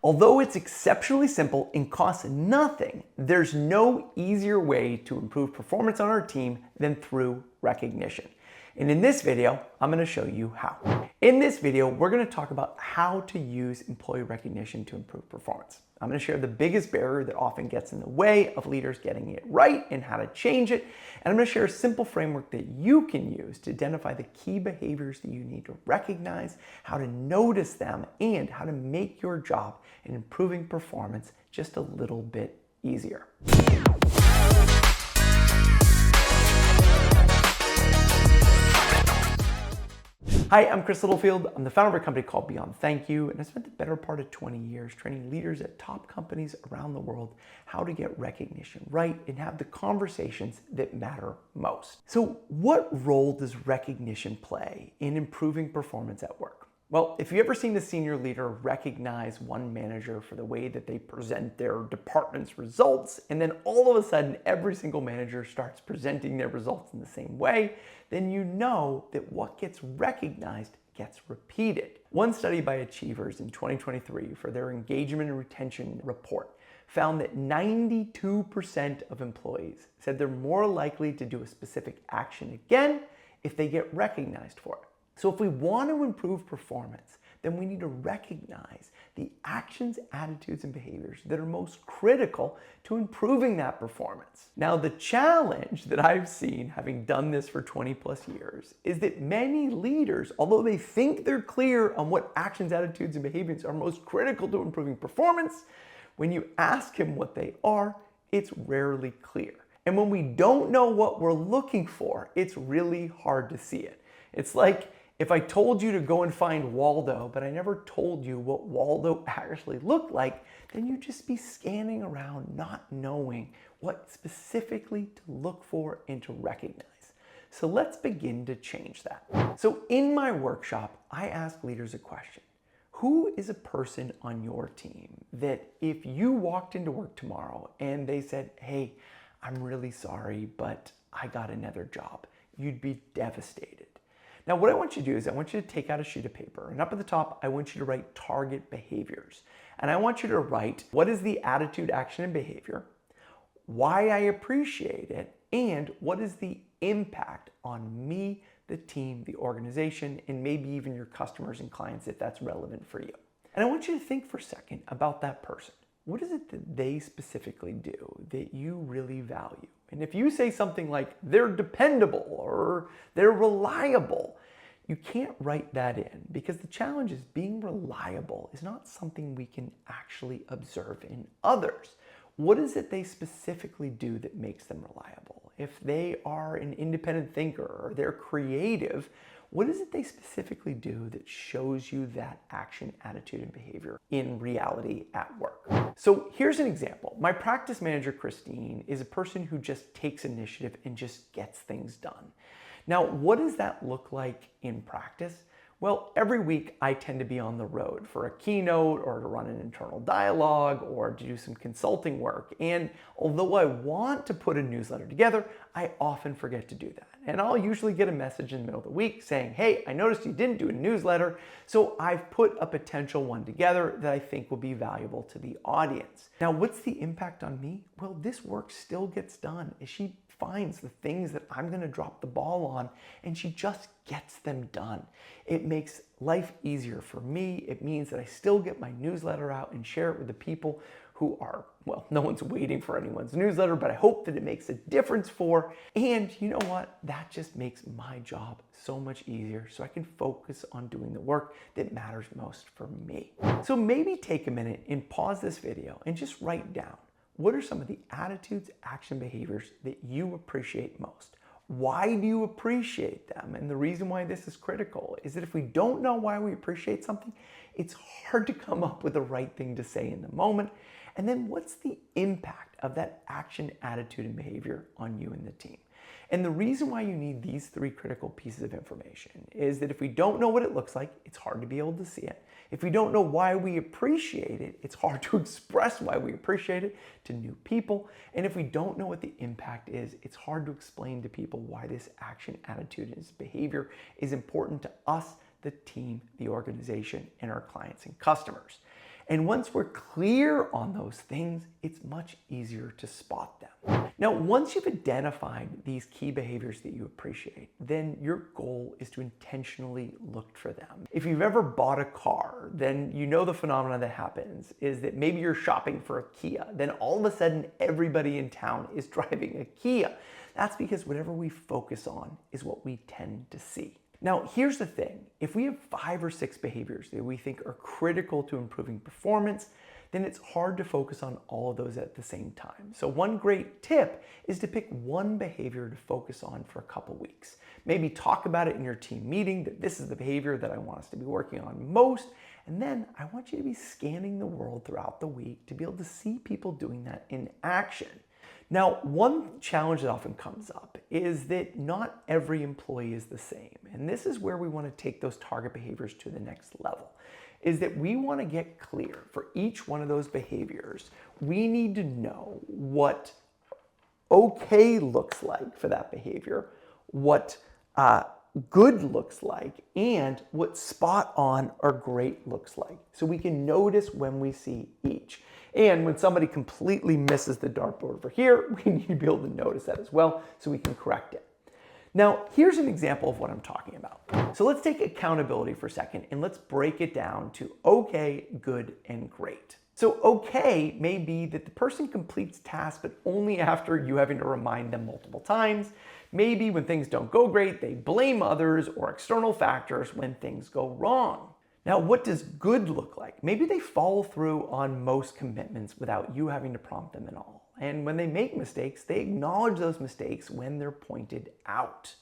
Although it's exceptionally simple and costs nothing, there's no easier way to improve performance on our team than through recognition. And in this video, I'm going to show you how. In this video, we're going to talk about how to use employee recognition to improve performance. I'm going to share the biggest barrier that often gets in the way of leaders getting it right and how to change it. And I'm going to share a simple framework that you can use to identify the key behaviors that you need to recognize, how to notice them, and how to make your job in improving performance just a little bit easier. Hi, I'm Chris Littlefield. I'm the founder of a company called Beyond Thank You, and I spent the better part of 20 years training leaders at top companies around the world how to get recognition right and have the conversations that matter most. So what role does recognition play in improving performance at work? Well, if you've ever seen a senior leader recognize one manager for the way that they present their department's results, and then all of a sudden every single manager starts presenting their results in the same way, then you know that what gets recognized gets repeated. One study by Achievers in 2023 for their engagement and retention report found that 92% of employees said they're more likely to do a specific action again if they get recognized for it. So if we want to improve performance, then we need to recognize the actions, attitudes, and behaviors that are most critical to improving that performance. Now, the challenge that I've seen, having done this for 20 plus years, is that many leaders, although they think they're clear on what actions, attitudes, and behaviors are most critical to improving performance, when you ask him what they are, it's rarely clear. And when we don't know what we're looking for, it's really hard to see it. It's like if I told you to go and find Waldo, but I never told you what Waldo actually looked like, then you'd just be scanning around not knowing what specifically to look for and to recognize. So let's begin to change that. So in my workshop, I ask leaders a question. Who is a person on your team that if you walked into work tomorrow and they said, hey, I'm really sorry, but I got another job, you'd be devastated? Now, what I want you to do is I want you to take out a sheet of paper, and up at the top, I want you to write target behaviors. And I want you to write what is the attitude, action, and behavior, why I appreciate it, and what is the impact on me, the team, the organization, and maybe even your customers and clients if that's relevant for you. And I want you to think for a second about that person. What is it that they specifically do that you really value? And if you say something like they're dependable or they're reliable, you can't write that in because the challenge is being reliable is not something we can actually observe in others. What is it they specifically do that makes them reliable? If they are an independent thinker or they're creative, what is it they specifically do that shows you that action, attitude, and behavior in reality at work? So here's an example. My practice manager, Christine, is a person who just takes initiative and just gets things done. Now, what does that look like in practice? Well, every week I tend to be on the road for a keynote or to run an internal dialogue or to do some consulting work. And although I want to put a newsletter together, I often forget to do that. And I'll usually get a message in the middle of the week saying, hey, I noticed you didn't do a newsletter, so I've put a potential one together that I think will be valuable to the audience. Now, what's the impact on me? Well, this work still gets done as she finds the things that I'm going to drop the ball on, and she just gets them done. It makes life easier for me. It means that I still get my newsletter out and share it with the people who are, well, no one's waiting for anyone's newsletter, but I hope that it makes a difference for. And you know what? That just makes my job so much easier so I can focus on doing the work that matters most for me. So maybe take a minute and pause this video and just write down, what are some of the attitudes, action, behaviors that you appreciate most? Why do you appreciate them? And the reason why this is critical is that if we don't know why we appreciate something, it's hard to come up with the right thing to say in the moment. And then what's the impact of that action, attitude, and behavior on you and the team? And the reason why you need these three critical pieces of information is that if we don't know what it looks like, it's hard to be able to see it. If we don't know why we appreciate it, it's hard to express why we appreciate it to new people. And if we don't know what the impact is, it's hard to explain to people why this action, attitude, and this behavior is important to us, the team, the organization, and our clients and customers. And once we're clear on those things, it's much easier to spot them. Now, once you've identified these key behaviors that you appreciate, then your goal is to intentionally look for them. If you've ever bought a car, then you know the phenomenon that happens is that maybe you're shopping for a Kia, then all of a sudden everybody in town is driving a Kia. That's because whatever we focus on is what we tend to see. Now, here's the thing. If we have 5 or 6 behaviors that we think are critical to improving performance, then it's hard to focus on all of those at the same time. So one great tip is to pick one behavior to focus on for a couple weeks. Maybe talk about it in your team meeting that this is the behavior that I want us to be working on most. And then I want you to be scanning the world throughout the week to be able to see people doing that in action. Now, one challenge that often comes up is that not every employee is the same. And this is where we want to take those target behaviors to the next level, is that we want to get clear for each one of those behaviors. We need to know what okay looks like for that behavior, what good looks like, and what spot on or great looks like. So we can notice when we see each. And when somebody completely misses the dartboard over here, we need to be able to notice that as well so we can correct it. Now, here's an example of what I'm talking about. So let's take accountability for a second and let's break it down to okay, good, and great. So okay may be that the person completes tasks, but only after you having to remind them multiple times. Maybe when things don't go great, they blame others or external factors when things go wrong. Now, what does good look like? Maybe they follow through on most commitments without you having to prompt them at all. And when they make mistakes, they acknowledge those mistakes when they're pointed out.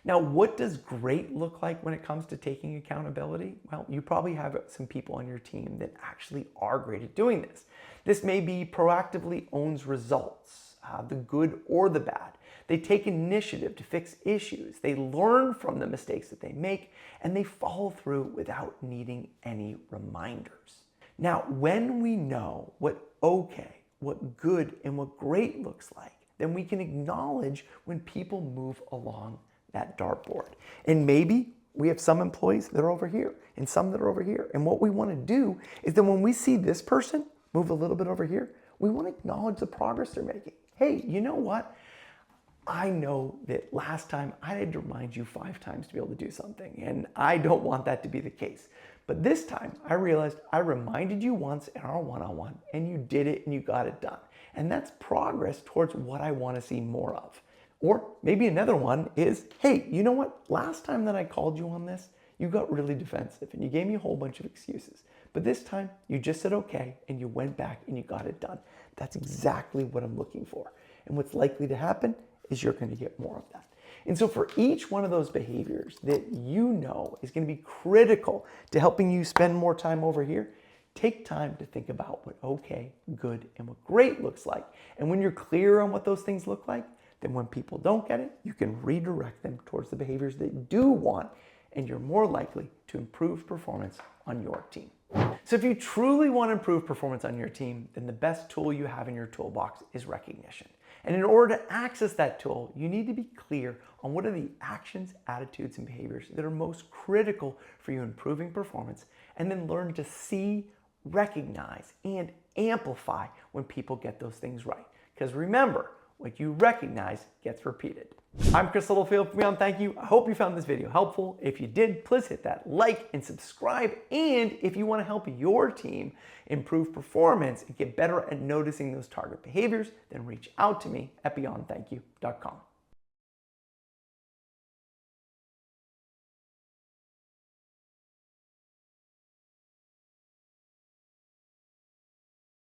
Now, what does great look like when it comes to taking accountability? Well, you probably have some people on your team that actually are great at doing this. This may be proactively owns results, the good or the bad. They take initiative to fix issues. They learn from the mistakes that they make, and they follow through without needing any reminders. Now, when we know what okay, what good, and what great looks like, then we can acknowledge when people move along that dartboard. And maybe we have some employees that are over here and some that are over here. And what we want to do is that when we see this person move a little bit over here, we want to acknowledge the progress they're making. Hey, you know what? I know that last time I had to remind you 5 times to be able to do something, and I don't want that to be the case. But this time I realized I reminded you once in our one-on-one and you did it and you got it done. And that's progress towards what I want to see more of. Or maybe another one is, hey, you know what? Last time that I called you on this, you got really defensive and you gave me a whole bunch of excuses. But this time you just said okay and you went back and you got it done. That's exactly what I'm looking for. And what's likely to happen is you're going to get more of that. And so for each one of those behaviors that you know is going to be critical to helping you spend more time over here, take time to think about what okay, good, and what great looks like. And when you're clear on what those things look like, then when people don't get it, you can redirect them towards the behaviors they do want, and you're more likely to improve performance on your team. So if you truly want to improve performance on your team, then the best tool you have in your toolbox is recognition. And in order to access that tool, you need to be clear on what are the actions, attitudes, and behaviors that are most critical for you improving performance, and then learn to see, recognize, and amplify when people get those things right. Because remember, what you recognize gets repeated. I'm Chris Littlefield from Beyond Thank You. I hope you found this video helpful. If you did, please hit that like and subscribe. And if you want to help your team improve performance and get better at noticing those target behaviors, then reach out to me at beyondthankyou.com.